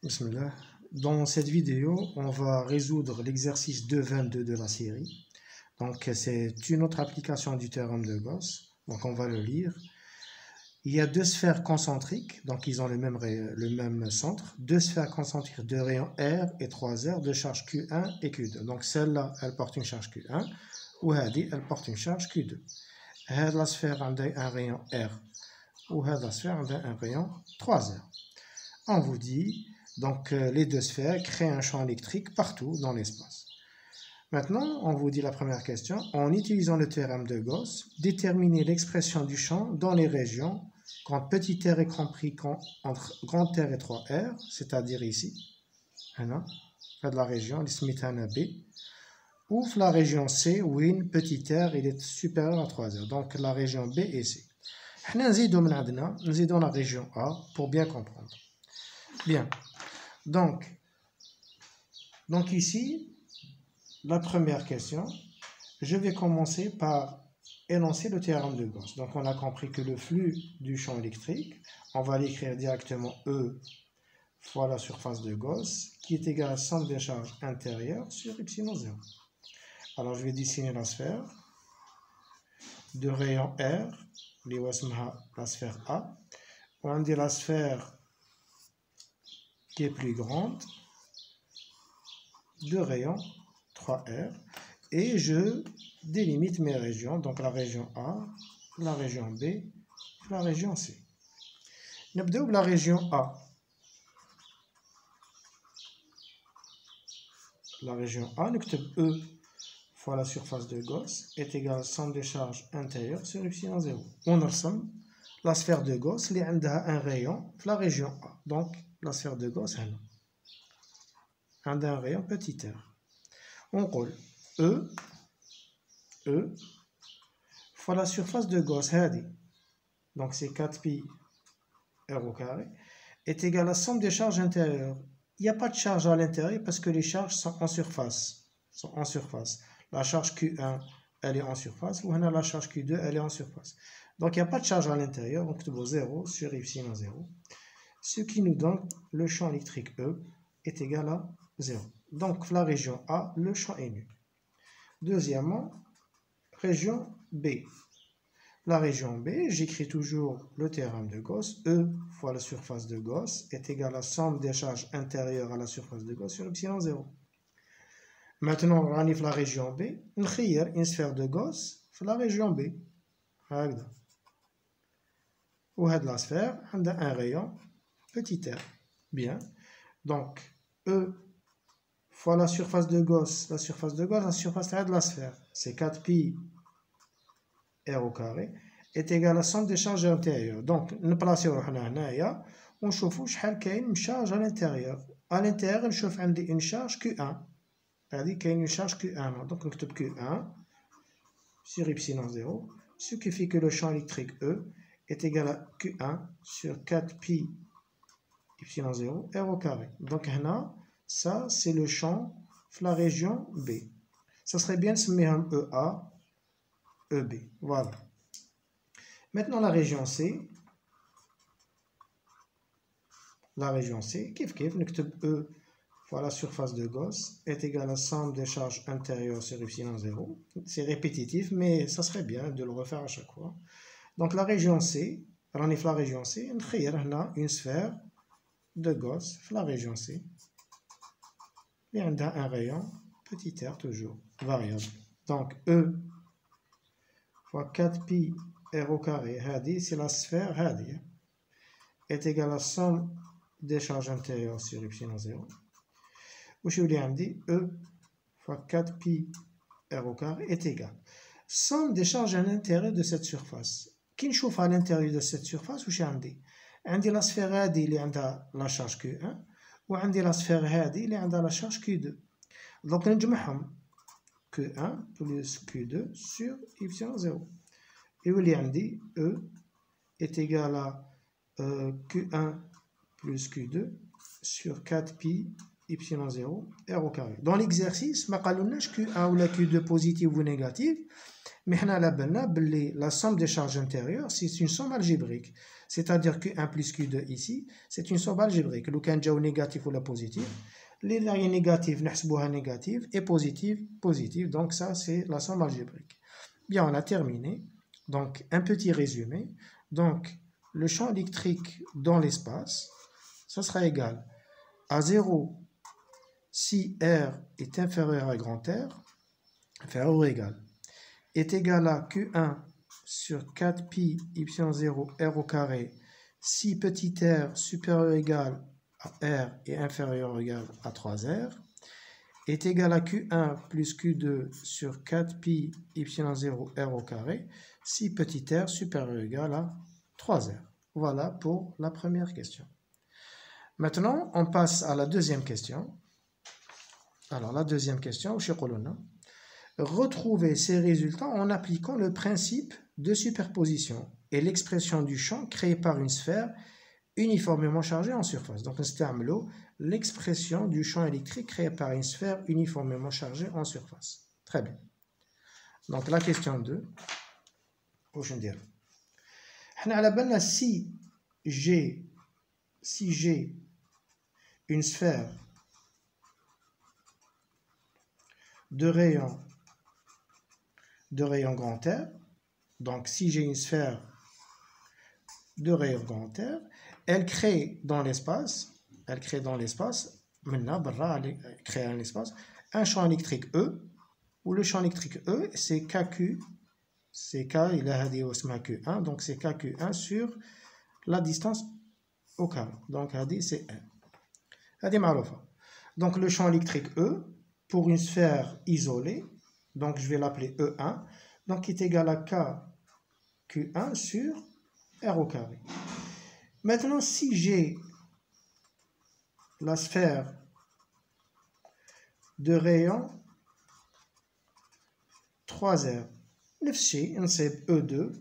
Bismillah. Dans cette vidéo, on va résoudre l'exercice 2.22 de la série. Donc, c'est une autre application du théorème de Gauss. Donc, on va le lire. Il y a deux sphères concentriques, donc ils ont le même centre. Deux sphères concentriques de rayon R et 3R de charge Q1 et Q2. Donc, celle-là, elle porte une charge Q1, ou elle porte une charge Q2. La sphère a un rayon R, ou la sphère a un rayon 3R. On vous dit, donc les deux sphères créent un champ électrique partout dans l'espace. Maintenant, on vous dit la première question. En utilisant le théorème de Gauss, déterminez l'expression du champ dans les régions quand petit r est compris entre grand R et 3R, c'est-à-dire ici, de la région, B, ou la région C, où petit r il est supérieur à 3R, donc la région B et C. Nous aidons la région A pour bien comprendre. Bien, donc ici, la première question, je vais commencer par énoncer le théorème de Gauss. Donc on a compris que le flux du champ électrique, on va l'écrire directement E fois la surface de Gauss, qui est égal à la somme des charges intérieures sur epsilon 0. Alors je vais dessiner la sphère de rayon R, la sphère A, on dit la sphère qui est plus grande, de rayon 3R, et je délimite mes régions, donc la région A, la région B, la région C. نبدأ la région A. La région A, نكتب E fois la surface de Gauss est égale à la somme des charges intérieures sur epsilon 0. On رسم la sphère de Gauss اللي عندها un rayon في la région A. Donc la sphère de Gauss هنا عندها un rayon petit r. On colle E fois la surface de Gauss donc c'est 4pi r au carré, est égal à la somme des charges intérieures. Il n'y a pas de charge à l'intérieur parce que les charges sont en surface. La charge Q1, elle est en surface, ou la charge Q2, elle est en surface. Donc il n'y a pas de charge à l'intérieur, donc 0 sur epsilon 0. Ce qui nous donne le champ électrique E est égal à 0. Donc la région A, le champ est nul. Deuxièmement, région B. La région B, j'écris toujours le théorème de Gauss. E fois la surface de Gauss est égal à la somme des charges intérieures à la surface de Gauss sur epsilon 0. Maintenant, on va la région B. On crée une sphère de Gauss dans la région B. Où est la sphère? On a un rayon petit r. Bien. Donc, E fois la surface de Gauss. La surface de la sphère, c'est 4pi r au carré, est égal à la somme des charges intérieures. Donc, nous plaçons هنايا ونشوفوا شحال كاين من charge à l'intérieur. À l'intérieur, نشوف عندي une charge Q1. هذه كاين une charge Q1. Donc, نكتب Q1 sur epsilon 0, ce qui fait que le champ électrique E est égal à Q1 sur 4pi epsilon 0 r au carré. Donc, هنا, ça, c'est le champ de la région B. Ça serait bien de se mettre EA, EB. Voilà. Maintenant, la région C. La région C, kif, نكتب E fois la surface de Gauss est égale à la somme des charges intérieures sur epsilon 0. C'est répétitif, mais ça serait bien de le refaire à chaque fois. Donc, la région C, on est la région C, on crée une sphère de Gauss, la région C. Et on a un rayon petit r toujours, variable. Donc, E fois 4pi r au carré, c'est la sphère est égale à la somme des charges intérieures sur epsilon 0. Où je vous ai dit, E fois 4pi r au carré est égal. Somme des charges à l'intérieur de cette surface. Qui nous chauffe à l'intérieur de cette surface, où j'ai dit, la sphère اللي عندها la charge Q1, ou la sphère اللي عندها la charge Q2. Donc, نجمعهم Q1 plus Q2 sur epsilon 0. Et où il dit E est égal à Q1 plus Q2 sur 4pi epsilon 0 r au carré. Dans l'exercice, ما قالولناش Q1 ou la Q2 positive ou négative. Mais on a la somme des charges intérieures, c'est une somme algébrique. C'est-à-dire Q1 plus Q2 ici, c'est une somme algébrique. Le cas est négatif ou la positive. Les négatifs, nous négative et positive, positive. Donc ça, c'est la somme algébrique. Bien, on a terminé. Donc, un petit résumé. Donc, le champ électrique dans l'espace, ça sera égal à 0 si R est inférieur à grand R, inférieur ou égal, est égal à Q1 sur 4pi y0 R au carré si petit r supérieur ou égal à R et inférieur ou égal à 3R, est égal à Q1 plus Q2 sur 4pi y0 R au carré si petit r supérieur ou égal à 3R. Voilà pour la première question. Maintenant, on passe à la deuxième question. Alors, la deuxième question, retrouver ces résultats en appliquant le principe de superposition et l'expression du champ créé par une sphère uniformément chargée en surface. Donc, nous l'expression du champ électrique créé par une sphère uniformément chargée en surface. Très bien. Donc, la question 2. Si j'ai une sphère de rayon grand R, donc si j'ai une sphère de rayon grand R, elle crée dans l'espace, maintenant, elle crée un espace, un champ électrique E, où le champ électrique E, c'est KQ, c'est K, il a dit Q1, donc c'est KQ1 sur la distance au carré. Donc, c'est 1. Donc, le champ électrique E, pour une sphère isolée, donc je vais l'appeler E1, donc qui est égal à KQ1 sur R au carré. Maintenant, si j'ai la sphère de rayon 3R, E2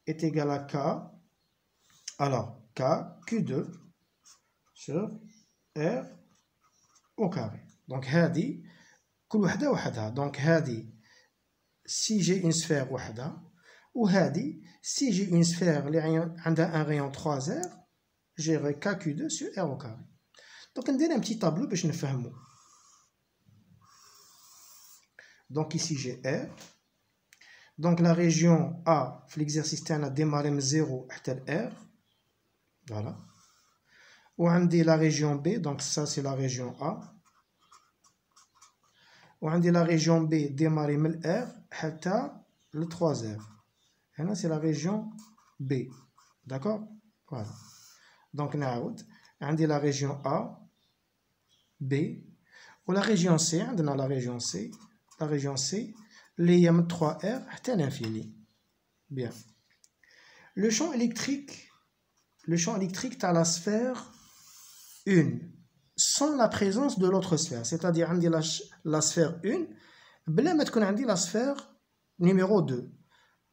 est égal à K, alors KQ2 sur R au carré. Donc, هذه كل وحدة وحدها. Donc, هذه si j'ai une sphère وحدة, وهذه si j'ai une sphère اللي عندها un rayon 3R, j'ai KQ2 sur R au carré. Donc, on a un petit tableau باش نفهمو. Donc, ici j'ai R. Donc, la région A, l'exercice a démarré de 0 حتى R. Voilà. Ou on dit la région B, donc ça c'est la région A. وعندي la région B démarrée من R حتى le 3R. Et là c'est la région B. D'accord? Voilà. Donc نعاود عندي la région A, B, ou la région C, عندنا la région C, اللي هي من 3R حتى l'infini. Bien. Le champ électrique à la sphère 1. Sans la présence de l'autre sphère, c'est-à-dire la sphère 1 بلا ما تكون عندي la sphère numéro 2.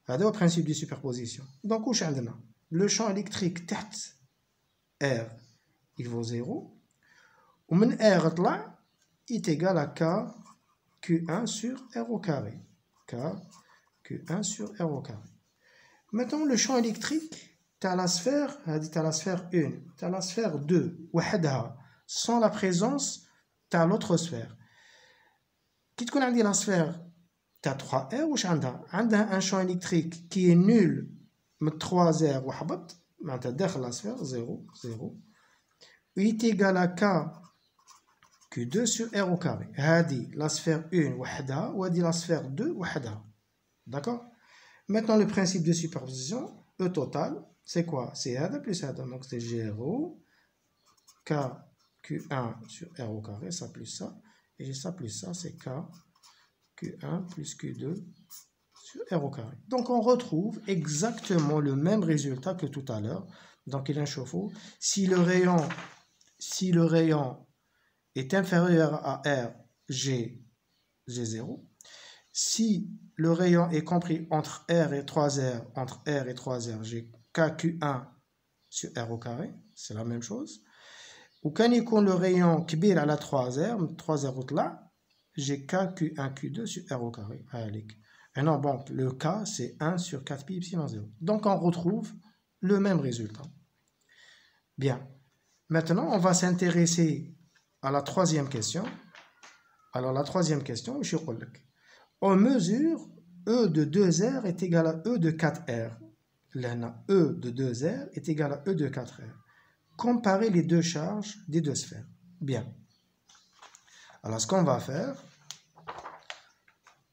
هذا هو principe de superposition. Donc واش عندنا le champ électrique تحت R il vaut 0 ومن R طلع est égal à K Q1 sur R au carré. K Q1 sur R au carré. Maintenant le champ électrique t'as la sphère 1 t'as la sphère 2 وحدها sans la présence de l'autre sphère. Qui te connaît la sphère, tu as 3R ou un champ électrique qui est nul, mais 3R ou habat, tu as la sphère 0, 0. Il est égal à K Q2 sur R au carré. Hadi la sphère 1 wahda ou la sphère 2 wahda. D'accord? Maintenant le principe de superposition, E total, c'est quoi? C'est Hada plus Hada. Donc c'est 0, K Q1 sur R au carré, ça plus ça, et j'ai ça plus ça, c'est K, Q1 plus Q2 sur R au carré. Donc on retrouve exactement le même résultat que tout à l'heure. Donc il y a un chauffe-eau. Si le rayon est inférieur à R, j'ai 0. Si le rayon est compris entre R et 3R, j'ai KQ1 sur R au carré, c'est la même chose. Ou quand il y a le rayon كبير على 3R وطلع j'ai KQ1 Q2 sur R au carré. Et non, bon, le K, c'est 1 sur 4 pi epsilon 0. Donc, on retrouve le même résultat. Bien. Maintenant, on va s'intéresser à la troisième question. Alors, la troisième question, je vais on mesure E de 2R est égal à E de 4R. Là, E de 2R est égal à E de 4R. Comparer les deux charges des deux sphères. Bien. Alors, ce qu'on va faire,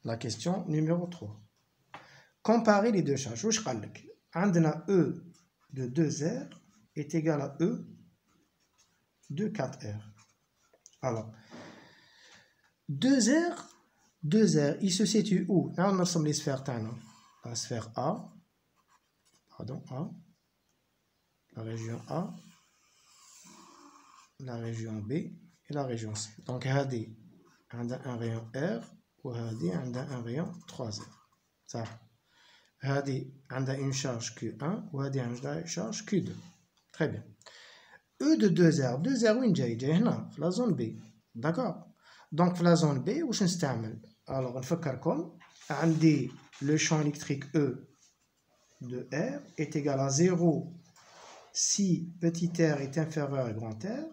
la question numéro 3. Comparer les deux charges. Je vais E de 2R est égal à E de 4R. Alors, 2R, il se situe où? Là, on ressemble les sphères. La sphère A, pardon, A, la région A, la région B et la région C. Donc, هذه عندها un rayon R وهذه عندها un rayon 3R. صح. هذه عندها une charge Q1 وهذه عندها une charge Q2. Très bien. E de 2R, 2R وين جاي؟ جاي هنا في la zone B. D'accord. Donc, في la zone B, واش نستعمل؟ Alors, نفكركم عندي le champ électrique E de R est égal à 0 si petit r est inférieur à grand R.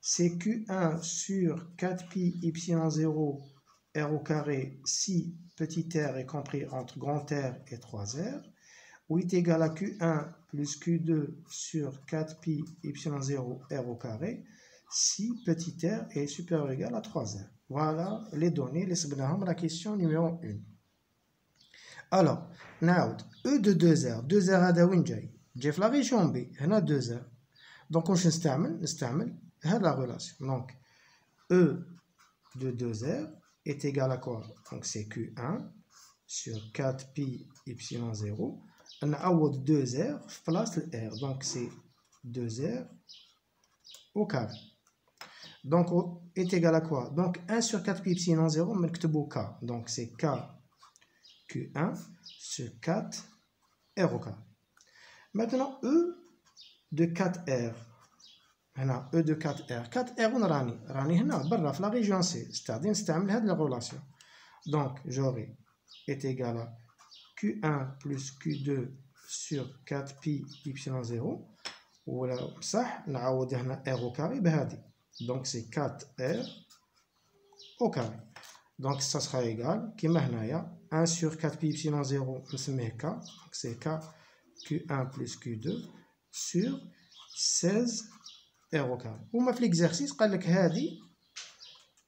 C'est Q1 sur 4pi epsilon 0 R au carré si petit r est compris entre grand R et 3R. Ou est égal à Q1 plus Q2 sur 4pi epsilon 0 R au carré si petit r est supérieur ou égal à 3R. Voilà les données, les la question numéro 1. Alors, now, E de 2R, 2R هذا وين جاي؟ جاي في la région B, هنا 2R. Donc, on نستعمل هذه la relation. Donc, E de 2R est égal à quoi? Donc, c'est Q1 sur 4pi epsilon 0. On a 2R place le R. Donc, c'est 2R au carré. Donc, est égal à quoi? Donc, 1 sur 4pi epsilon 0, on met K. Donc, c'est K Q1 sur 4 R au carré. Maintenant, E de 4R. هنا E de 4R. 4R on راني هنا برا في la région C. C'est-à-dire نستعمل هذه la relation. Donc, j'aurai est égal à Q1 plus Q2 sur 4pi epsilon 0. ولا صح نعوض هنا R au carré بهذه. Donc, c'est 4R au carré. Donc, ça sera égal, كما هنايا 1 sur 4pi epsilon 0 نسميه K. Donc, c'est K Q1 plus Q2 sur 16 R au carré. وما في l'exercice قال لك هذه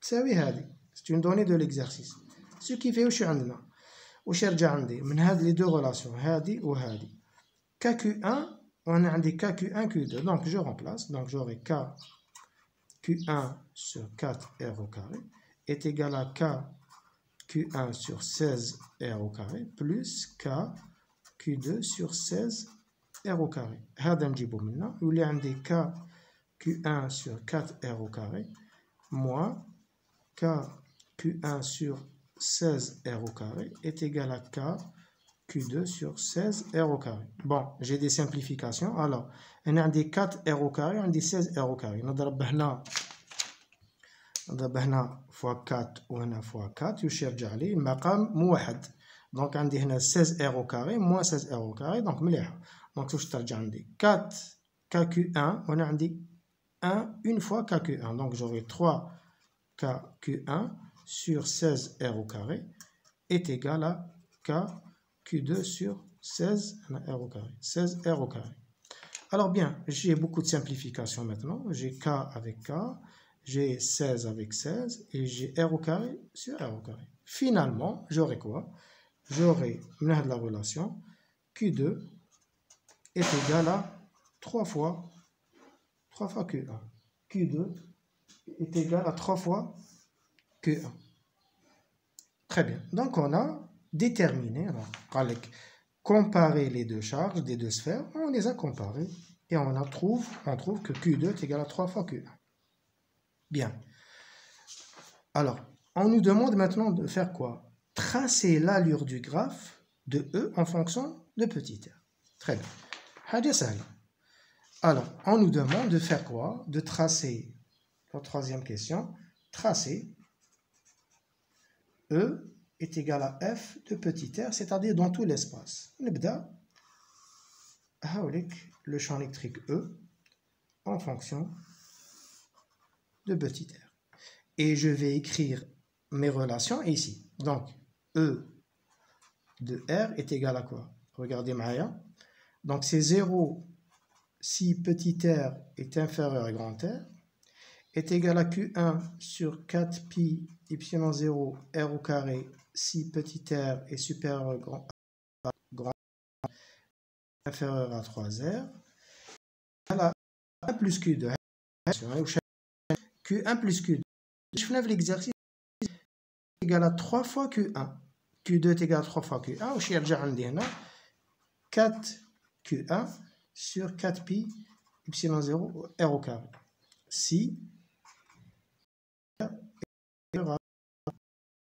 تساوي هذه. C'est une donnée de l'exercice. Ce qui fait واش عندنا؟ واش يرجع عندي؟ من هذه les deux relations هذه وهذه. KQ1 وانا عندي KQ1 Q2. Donc, je remplace. Donc, j'aurai K Q1 sur 4R au carré est égal à K Q1 sur 16R au carré plus K Q2 sur 16R au carré. هذا نجيبه منا يولي عندي K Q1 sur 4R au carré moins K Q1 sur 16R au carré est égal à K Q2 sur 16R au carré. Bon, j'ai des simplifications. Alors, on a des 4R au carré, on a des 16R au carré. نضرب هنا fois 4 وهنا fois 4 يرجع لي المقام موحد. دونك عندي هنا 16R au carré moins 16R au carré. دونك مليحة. دونك واش ترجع عندي 4 KQ1 وهنا عندي 1 une fois KQ1. Donc j'aurai 3 KQ1 sur 16R au carré est égal à KQ2 sur 16R au carré. 16R au carré. Alors bien, j'ai beaucoup de simplifications maintenant. J'ai K avec K, j'ai 16 avec 16 et j'ai R au carré sur R au carré. Finalement, j'aurai quoi? J'aurai la relation Q2 est égal à 3 fois Q1. Q2 est égal à 3 fois Q1. Très bien. Donc, on a déterminé, alors, comparer les deux charges des deux sphères. On les a comparées et on trouve que Q2 est égal à 3 fois Q1. Bien. Alors, on nous demande maintenant de faire quoi? Tracer l'allure du graphe de E en fonction de petit r. Très bien. Alors, on nous demande de faire quoi? De tracer, la troisième question, tracer E est égal à f de petit r, c'est-à-dire dans tout l'espace. نبدأ هاوليك le champ électrique E en fonction de petit r. Et je vais écrire mes relations ici. Donc, E de R est égal à quoi? Regardez Maya. Donc, c'est 0 si petit r est inférieur à grand R, est égal à Q1 sur 4 pi epsilon 0 R au carré si petit r est supérieur à grand R inférieur à 3R. Voilà, 1 plus Q2. Q1 plus Q2. Je fais l'exercice égal à 3 fois Q1. Q2 est égal à 3 fois Q1. Je vais 4 Q1 sur 4 pi epsilon 0 R au carré. Si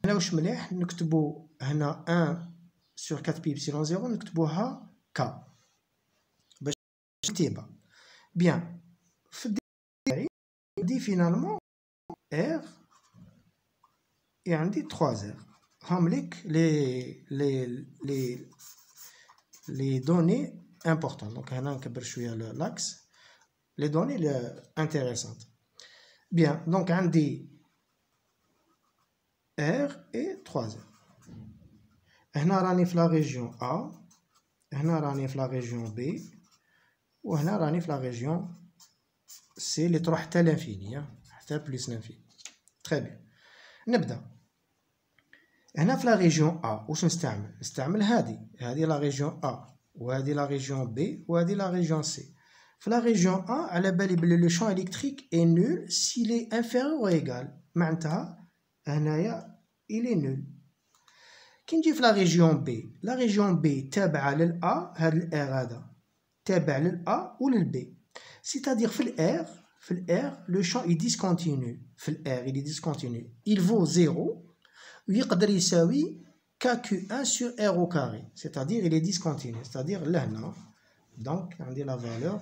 هنا واش مليح نكتبو هنا 1 sur 4 pi epsilon 0 نكتبوها K باش ترتيبها. بيان في الدي دي فينالمون R et عندي 3R. هم ليك les données importantes. Donc هنا نكبر شويه l'axe. Les données intéressantes. Bien, donc عندي R et 3R. هنا راني في la région A, هنا راني في la région B, وهنا راني في la région C اللي تروح حتى l'infini, حتى plus l'infini. Très bien. نبدأ. هنا في la région A واش نستعمل؟ نستعمل هذه la région A, وهذه la région B, وهذه la région C. في la région A, على بالي بلي le champ électrique est nul s'il est inférieur ou égal. معناتها هنايا il est nul. كي نجي في la région B تابعة لل A, هذا ال R هذا تابع لل A و لل B. C'est-à-dire في ال R le champ est discontinu. في ال R il est discontinu. Il vaut 0 ويقدر يساوي KQ1 sur R au carré. C'est-à-dire il est discontinu. C'est-à-dire لهنا. Donc عندي la valeur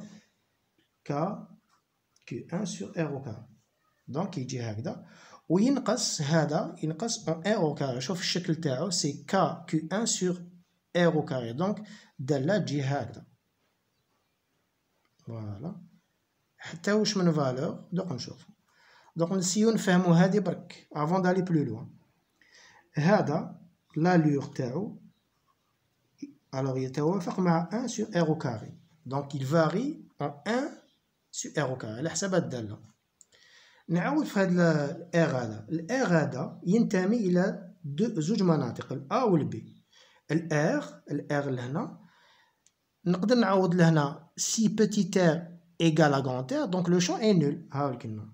KQ1 sur R au carré. Donc يجي هكذا وينقص هذا ينقص en R au carré. شوف الشكل تاعو c'est KQ1 sur R au carré. Donc دالة تجي هكذا. فوالا حتى واش من فالور دوك نشوف. دوك نسيو نفهمو هادي برك avant d'aller plus loin. هذا l'allure تاعو alors يتوافق مع 1 sur R au carré. Donc il varie en 1 sur R au carré على حسب الدالة. نعاود في هذا R هذا. R هذا ينتمي إلى زوج مناطق ال A و ال B. ال R لهنا نقدر نعوض لهنا si petit r égale à grand R, donc le champ est nul. ها الكلمة.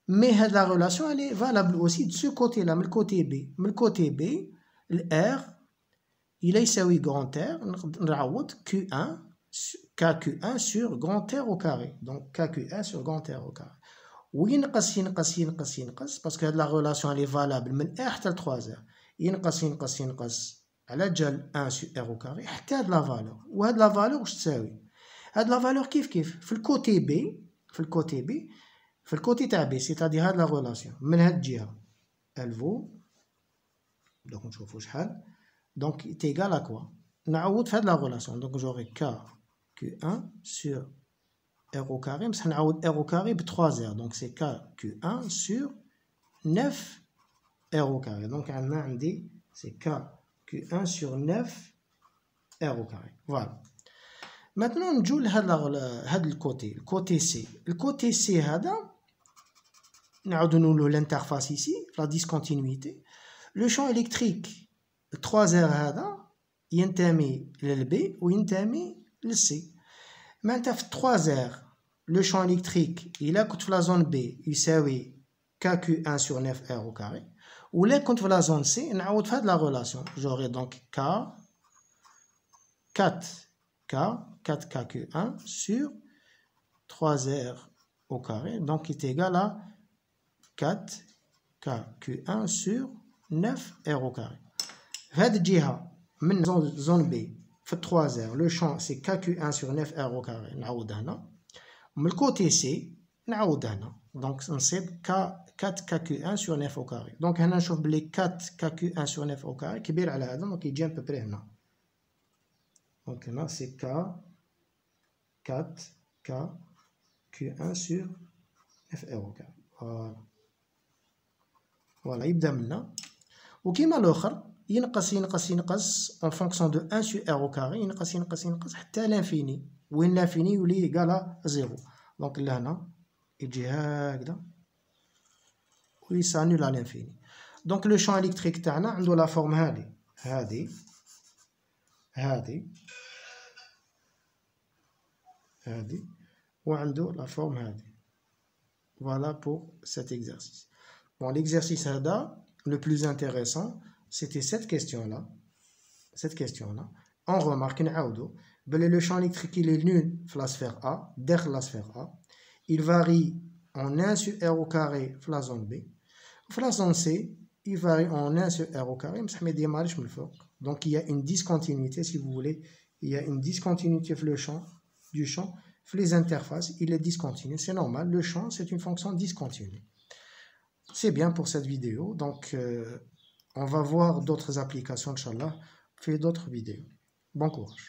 Mais la relation elle est valable aussi de ce côté-là, من الكوتي B. من الكوتي B, ال R il يساوي grand R, نعوض Q1 KQ1 sur grand R au carré. Donc KQ1 sur grand R au carré. وينقص parce que la relation elle est valable من R حتى ل 3R. ينقص على جال 1 sur R au carré حتى هاد لا فالور. وهاد لا فالور واش تساوي؟ هاد لا فالور كيف في الكوتي B في الكوتي تاع B, c'est-à-dire هاد لا ريلاسيون من هاد الجهة elle vaut دوك نشوفو شحال. Donc est égal à quoi? نعوض في هاد لا ريلاسيون. Donc j'aurai KQ1 sur R au carré, بصح نعوض R au carré ب 3R. Donc c'est KQ1 sur 9 R au carré. Donc عندي c'est KQ1 sur 9 R au carré. Voilà. Maintenant نجو لهاد الكوتي C. الكوتي C هذا نعاودو نقولو l'interface ici, la discontinuité. Le champ électrique 3R هذا ينتمي لل B وينتمي لل C. معناتها في 3R le champ électrique إلا كنت في la zone B يساوي KQ1 sur 9 R au carré. ولا كنت في la zone C نعوض في هاد la relation. J'aurai donc 4KQ1 sur 3R au carré, donc est égal à 4KQ1 sur 9R au carré. هاد الجهة من zone B في 3R le champ c'est KQ1 sur 9R au carré نعوض هنا. من الكوتي C نعاود هنا دونك نصيب 4KQ1 sur 9 au carré. دونك هنا نشوف بلي 4KQ1 sur 9 au carré كبير على هذا دونك يجي ان بوبري هنا. دونك هنا سي 4KQ1 sur 9 au carré. فوالا يبدا منا وكيما الاخر ينقص ينقص ينقص en fonction de 1 sur r au carré ينقص ينقص ينقص حتى لانفيني وين لانفيني يولي يقال زيرو. دونك لهنا يجي هكذا ويسانول على لانفيني. دونك لو شون الكتريك تاعنا عنده لا فورم هذه وعنده لا فورم هذه. Voilà pour cet exercice. Bon, l'exercice le plus intéressant, c'était cette question-là. On remarque le champ électrique il est nul dans la sphère A, derrière la sphère A. Il varie en 1 sur R au carré dans la zone B. Dans la zone C, il varie en 1 sur R au carré. Donc il y a une discontinuité, si vous voulez. Il y a une discontinuité dans le champ du champ. Les interfaces, il est discontinu. C'est normal, le champ, c'est une fonction discontinue. C'est bien pour cette vidéo. Donc, on va voir d'autres applications, Inch'Allah, fait d'autres vidéos. Bon courage.